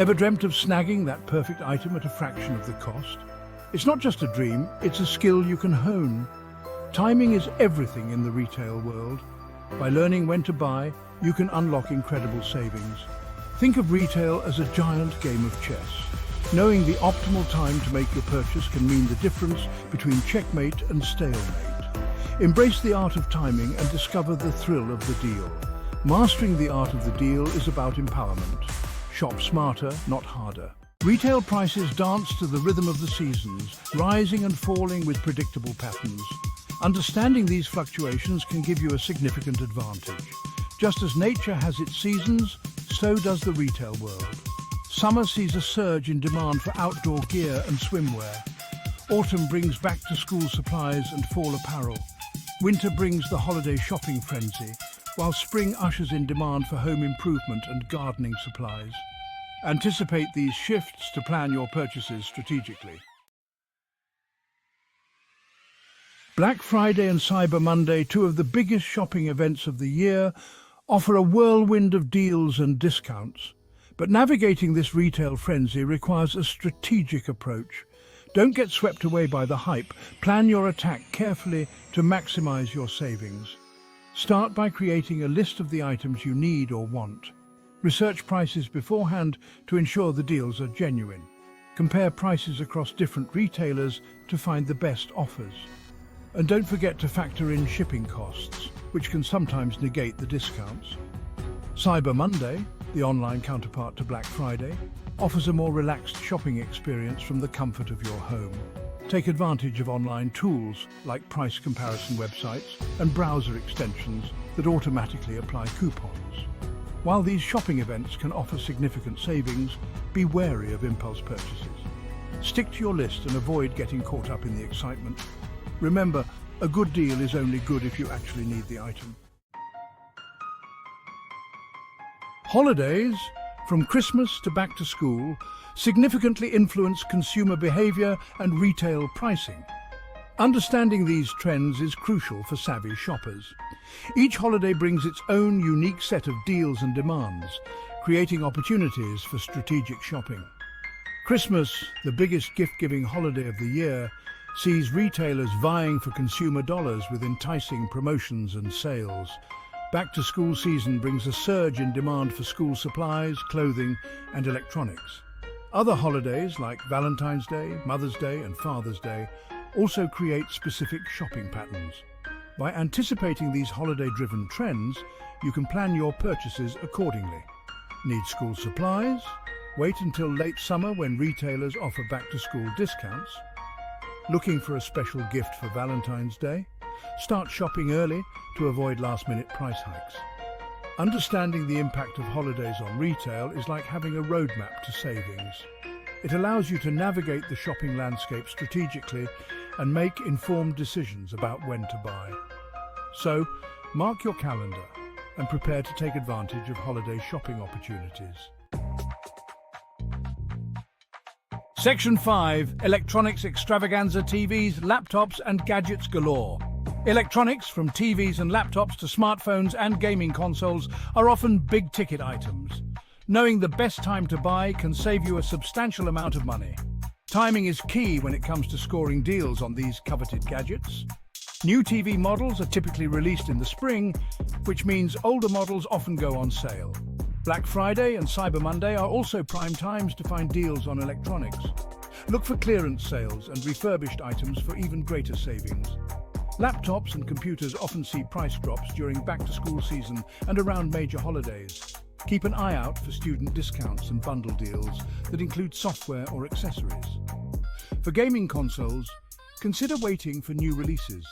Ever dreamt of snagging that perfect item at a fraction of the cost? It's not just a dream, it's a skill you can hone. Timing is everything in the retail world. By learning when to buy, you can unlock incredible savings. Think of retail as a giant game of chess. Knowing the optimal time to make your purchase can mean the difference between checkmate and stalemate. Embrace the art of timing and discover the thrill of the deal. Mastering the art of the deal is about empowerment. Shop smarter, not harder. Retail prices dance to the rhythm of the seasons, rising and falling with predictable patterns. Understanding these fluctuations can give you a significant advantage. Just as nature has its seasons, so does the retail world. Summer sees a surge in demand for outdoor gear and swimwear. Autumn brings back-to-school supplies and fall apparel. Winter brings the holiday shopping frenzy, while spring ushers in demand for home improvement and gardening supplies. Anticipate these shifts to plan your purchases strategically. Black Friday and Cyber Monday, two of the biggest shopping events of the year, offer a whirlwind of deals and discounts. But navigating this retail frenzy requires a strategic approach. Don't get swept away by the hype. Plan your attack carefully to maximize your savings. Start by creating a list of the items you need or want. Research prices beforehand to ensure the deals are genuine. Compare prices across different retailers to find the best offers. And don't forget to factor in shipping costs, which can sometimes negate the discounts. Cyber Monday, the online counterpart to Black Friday, offers a more relaxed shopping experience from the comfort of your home. Take advantage of online tools like price comparison websites and browser extensions that automatically apply coupons. While these shopping events can offer significant savings, be wary of impulse purchases. Stick to your list and avoid getting caught up in the excitement. Remember, a good deal is only good if you actually need the item. Holidays, from Christmas to back to school, significantly influence consumer behavior and retail pricing. Understanding these trends is crucial for savvy shoppers. Each holiday brings its own unique set of deals and demands, creating opportunities for strategic shopping. Christmas, the biggest gift-giving holiday of the year, sees retailers vying for consumer dollars with enticing promotions and sales. Back-to-school season brings a surge in demand for school supplies, clothing, and electronics. Other holidays like Valentine's Day, Mother's Day, and Father's Day also create specific shopping patterns. By anticipating these holiday-driven trends, you can plan your purchases accordingly. Need school supplies? Wait until late summer when retailers offer back-to-school discounts. Looking for a special gift for Valentine's Day? Start shopping early to avoid last-minute price hikes. Understanding the impact of holidays on retail is like having a roadmap to savings. It allows you to navigate the shopping landscape strategically and make informed decisions about when to buy. So, mark your calendar and prepare to take advantage of holiday shopping opportunities. Section 5. Electronics Extravaganza TVs, laptops and gadgets galore. Electronics, from TVs and laptops to smartphones and gaming consoles, are often big-ticket items. Knowing the best time to buy can save you a substantial amount of money. Timing is key when it comes to scoring deals on these coveted gadgets. New TV models are typically released in the spring, which means older models often go on sale. Black Friday and Cyber Monday are also prime times to find deals on electronics. Look for clearance sales and refurbished items for even greater savings. Laptops and computers often see price drops during back-to-school season and around major holidays. Keep an eye out for student discounts and bundle deals that include software or accessories. For gaming consoles, consider waiting for new releases,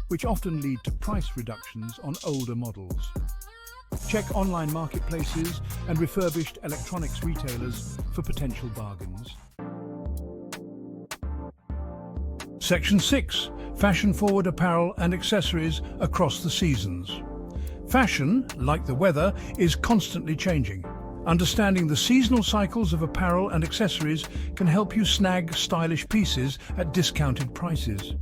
which often lead to price reductions on older models. Check online marketplaces and refurbished electronics retailers for potential bargains. Section 6. Fashion-forward apparel and accessories across the seasons. Fashion, like the weather, is constantly changing. Understanding the seasonal cycles of apparel and accessories can help you snag stylish pieces at discounted prices.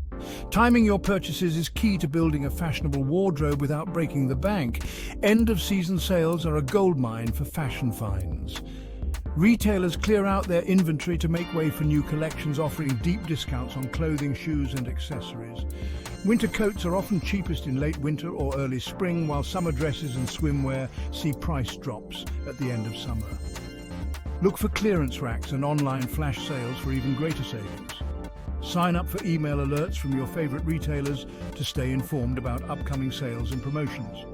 Timing your purchases is key to building a fashionable wardrobe without breaking the bank. End-of-season sales are a goldmine for fashion finds. Retailers clear out their inventory to make way for new collections offering deep discounts on clothing, shoes and accessories. Winter coats are often cheapest in late winter or early spring, while summer dresses and swimwear see price drops at the end of summer. Look for clearance racks and online flash sales for even greater savings. Sign up for email alerts from your favorite retailers to stay informed about upcoming sales and promotions.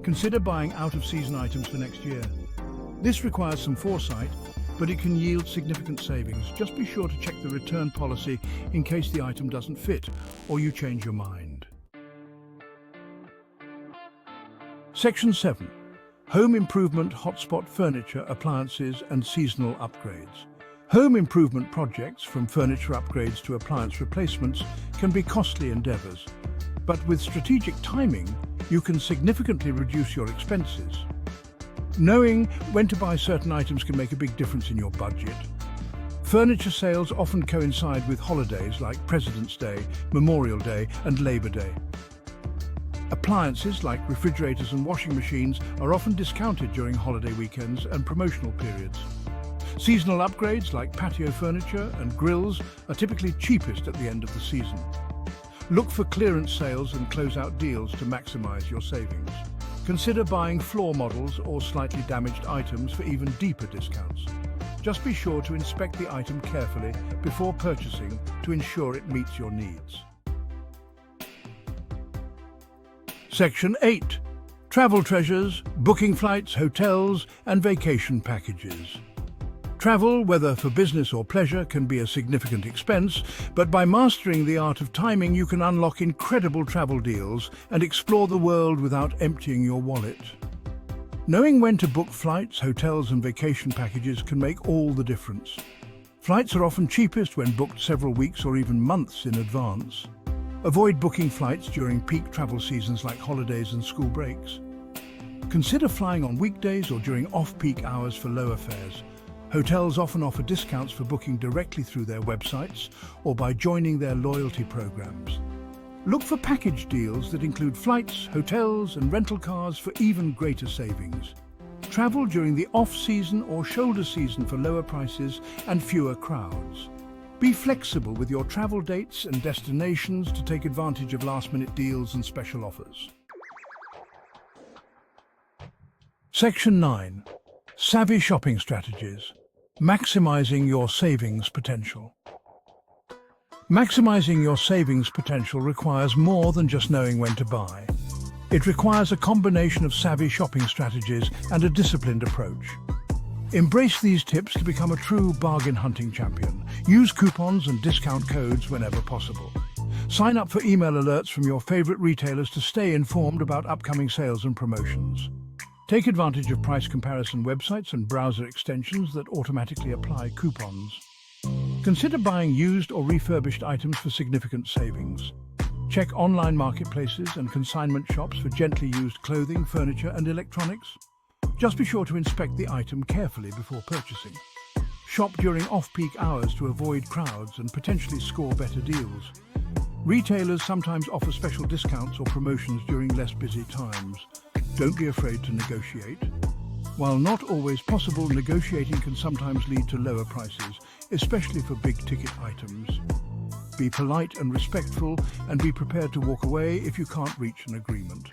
Consider buying out-of-season items for next year. This requires some foresight, but it can yield significant savings. Just be sure to check the return policy in case the item doesn't fit or you change your mind. Section 7. Home improvement, hotspot furniture, appliances and seasonal upgrades. Home improvement projects, from furniture upgrades to appliance replacements, can be costly endeavors. But with strategic timing, you can significantly reduce your expenses. Knowing when to buy certain items can make a big difference in your budget. Furniture sales often coincide with holidays like President's Day, Memorial Day and Labor Day. Appliances like refrigerators and washing machines are often discounted during holiday weekends and promotional periods. Seasonal upgrades like patio furniture and grills are typically cheapest at the end of the season. Look for clearance sales and closeout deals to maximize your savings. Consider buying floor models or slightly damaged items for even deeper discounts. Just be sure to inspect the item carefully before purchasing to ensure it meets your needs. Section 8. Travel treasures, booking flights, hotels, and vacation packages. Travel, whether for business or pleasure, can be a significant expense, but by mastering the art of timing, you can unlock incredible travel deals and explore the world without emptying your wallet. Knowing when to book flights, hotels, and vacation packages can make all the difference. Flights are often cheapest when booked several weeks or even months in advance. Avoid booking flights during peak travel seasons like holidays and school breaks. Consider flying on weekdays or during off-peak hours for lower fares. Hotels often offer discounts for booking directly through their websites or by joining their loyalty programs. Look for package deals that include flights, hotels, and rental cars for even greater savings. Travel during the off-season or shoulder season for lower prices and fewer crowds. Be flexible with your travel dates and destinations to take advantage of last-minute deals and special offers. Section 9. Savvy shopping strategies. Maximizing your savings potential. Maximizing your savings potential requires more than just knowing when to buy. It requires a combination of savvy shopping strategies and a disciplined approach. Embrace these tips to become a true bargain hunting champion. Use coupons and discount codes whenever possible. Sign up for email alerts from your favorite retailers to stay informed about upcoming sales and promotions. Take advantage of price comparison websites and browser extensions that automatically apply coupons. Consider buying used or refurbished items for significant savings. Check online marketplaces and consignment shops for gently used clothing, furniture, and electronics. Just be sure to inspect the item carefully before purchasing. Shop during off-peak hours to avoid crowds and potentially score better deals. Retailers sometimes offer special discounts or promotions during less busy times. Don't be afraid to negotiate. While not always possible, negotiating can sometimes lead to lower prices, especially for big-ticket items. Be polite and respectful, and be prepared to walk away if you can't reach an agreement.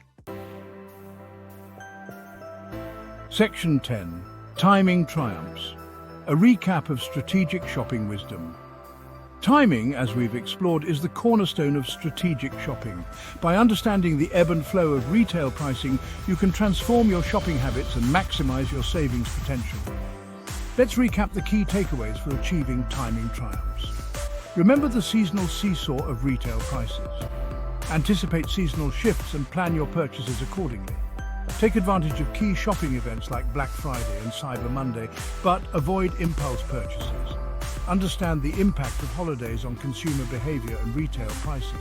Section 10. Timing triumphs. A recap of strategic shopping wisdom. Timing, as we've explored, is the cornerstone of strategic shopping. By understanding the ebb and flow of retail pricing, you can transform your shopping habits and maximize your savings potential. Let's recap the key takeaways for achieving timing triumphs. Remember the seasonal seesaw of retail prices. Anticipate seasonal shifts and plan your purchases accordingly. Take advantage of key shopping events like Black Friday and Cyber Monday, but avoid impulse purchases. Understand the impact of holidays on consumer behavior and retail pricing.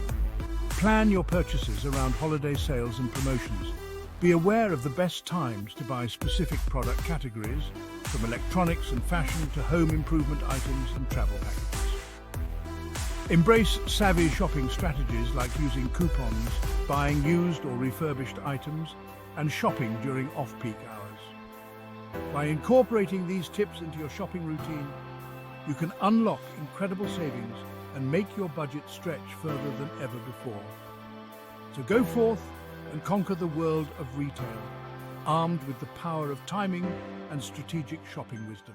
Plan your purchases around holiday sales and promotions. Be aware of the best times to buy specific product categories, from electronics and fashion to home improvement items and travel packages. Embrace savvy shopping strategies like using coupons, buying used or refurbished items, and shopping during off-peak hours. By incorporating these tips into your shopping routine, you can unlock incredible savings and make your budget stretch further than ever before. So go forth and conquer the world of retail, armed with the power of timing and strategic shopping wisdom.